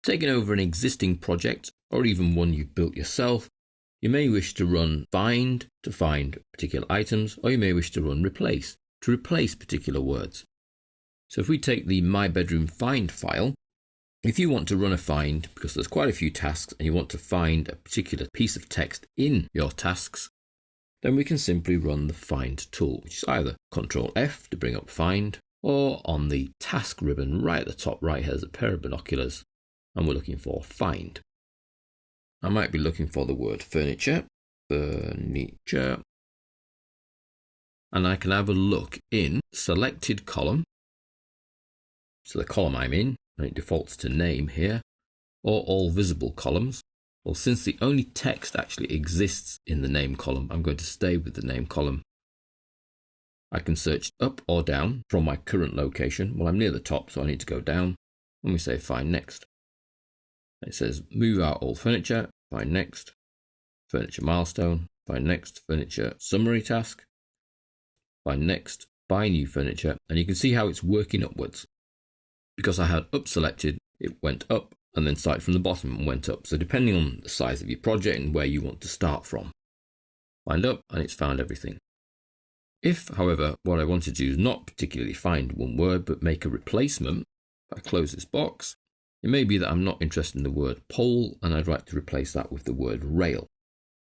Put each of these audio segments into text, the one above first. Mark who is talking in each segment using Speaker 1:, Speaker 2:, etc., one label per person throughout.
Speaker 1: taking over an existing project or even one you've built yourself, you may wish to run find to find particular items, or you may wish to run replace to replace particular words. So if we take the My Bedroom Find file, if you want to run a find because there's quite a few tasks and you want to find a particular piece of text in your tasks, then we can simply run the find tool, which is either Ctrl F to bring up find, or on the task ribbon right at the top right here, there's a pair of binoculars and we're looking for find. I might be looking for the word furniture, and I can have a look in selected column, so the column I'm in, and it defaults to name here, or all visible columns. Well, since the only text actually exists in the name column, I'm going to stay with the name column. I can search up or down from my current location. Well, I'm near the top, so I need to go down, and we say find next. It says move out all furniture, find next, furniture milestone, find next, furniture summary task, find next, buy new furniture, and you can see how it's working upwards. Because I had up selected, it went up and then started from the bottom and went up. So depending on the size of your project and where you want to start from. Find up and it's found everything. If, however, what I want to do is not particularly find one word but make a replacement, if I close this box, it may be that I'm not interested in the word pole and I'd like to replace that with the word rail.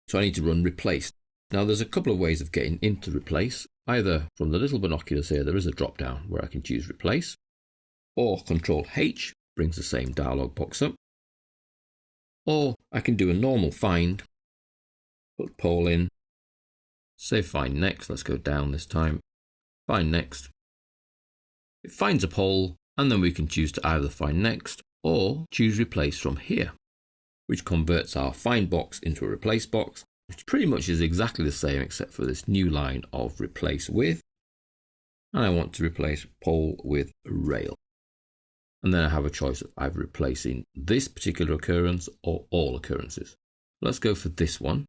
Speaker 1: So I need to run replace. Now there's a couple of ways of getting into replace. Either from the little binoculars here, there is a drop down where I can choose replace, or Ctrl H brings the same dialog box up, or I can do a normal find, put pole in, say find next, let's go down this time, find next. It finds a pole, and then we can choose to either find next or choose replace from here, which converts our find box into a replace box, which pretty much is exactly the same except for this new line of replace with, and I want to replace pole with rail. And then I have a choice of either replacing this particular occurrence or all occurrences. Let's go for this one.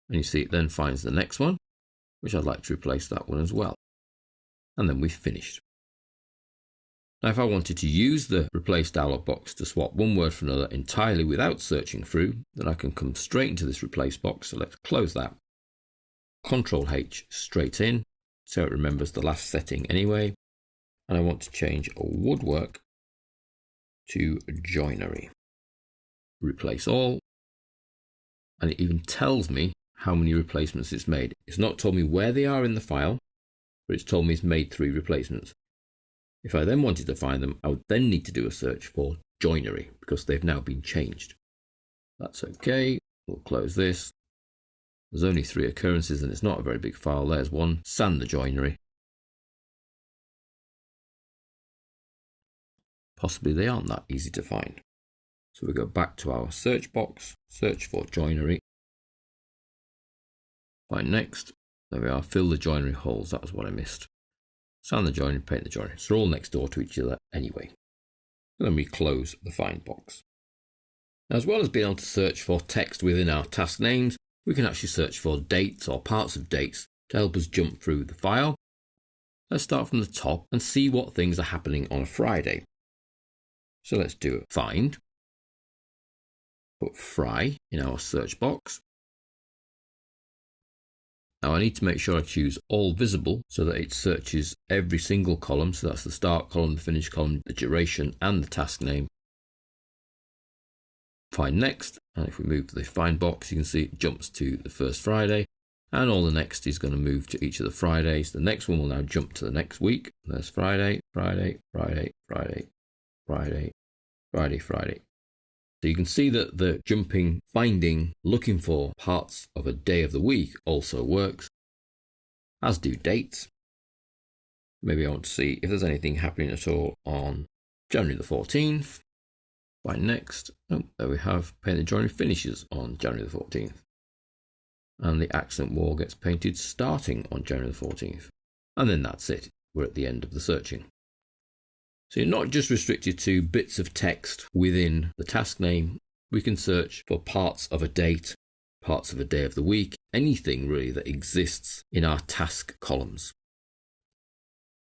Speaker 1: And you see it then finds the next one, which I'd like to replace that one as well. And then we've finished. Now if I wanted to use the replace dialog box to swap one word for another entirely without searching through, then I can come straight into this replace box. So let's close that. Ctrl H straight in, so it remembers the last setting anyway. And I want to change a woodwork to joinery. Replace all. And it even tells me how many replacements it's made. It's not told me where they are in the file, but it's told me it's made 3 replacements. If I then wanted to find them, I would then need to do a search for joinery because they've now been changed. That's okay. We'll close this. There's only 3 occurrences and it's not a very big file. There's one, sand the joinery. Possibly they aren't that easy to find. So we go back to our search box, search for joinery. Find next. There we are, fill the joinery holes. That was what I missed. Sand the joinery, paint the joinery. So they're all next door to each other anyway. And then we close the find box. Now, as well as being able to search for text within our task names, we can actually search for dates or parts of dates to help us jump through the file. Let's start from the top and see what things are happening on a Friday. So let's do a find. Put Fry in our search box. Now I need to make sure I choose all visible so that it searches every single column. So that's the start column, the finish column, the duration and the task name. Find next. And if we move to the find box, you can see it jumps to the first Friday. And all the next is going to move to each of the Fridays. The next one will now jump to the next week. There's Friday, Friday, Friday, Friday, Friday, Friday, Friday. So you can see that the jumping, finding, looking for parts of a day of the week also works, as do dates. Maybe I want to see if there's anything happening at all on January the 14th. Find next. Oh, there we have paint the joinery finishes on January the 14th. And the accent wall gets painted starting on January the 14th. And then that's it. We're at the end of the searching. So you're not just restricted to bits of text within the task name. We can search for parts of a date, parts of a day of the week, anything really that exists in our task columns.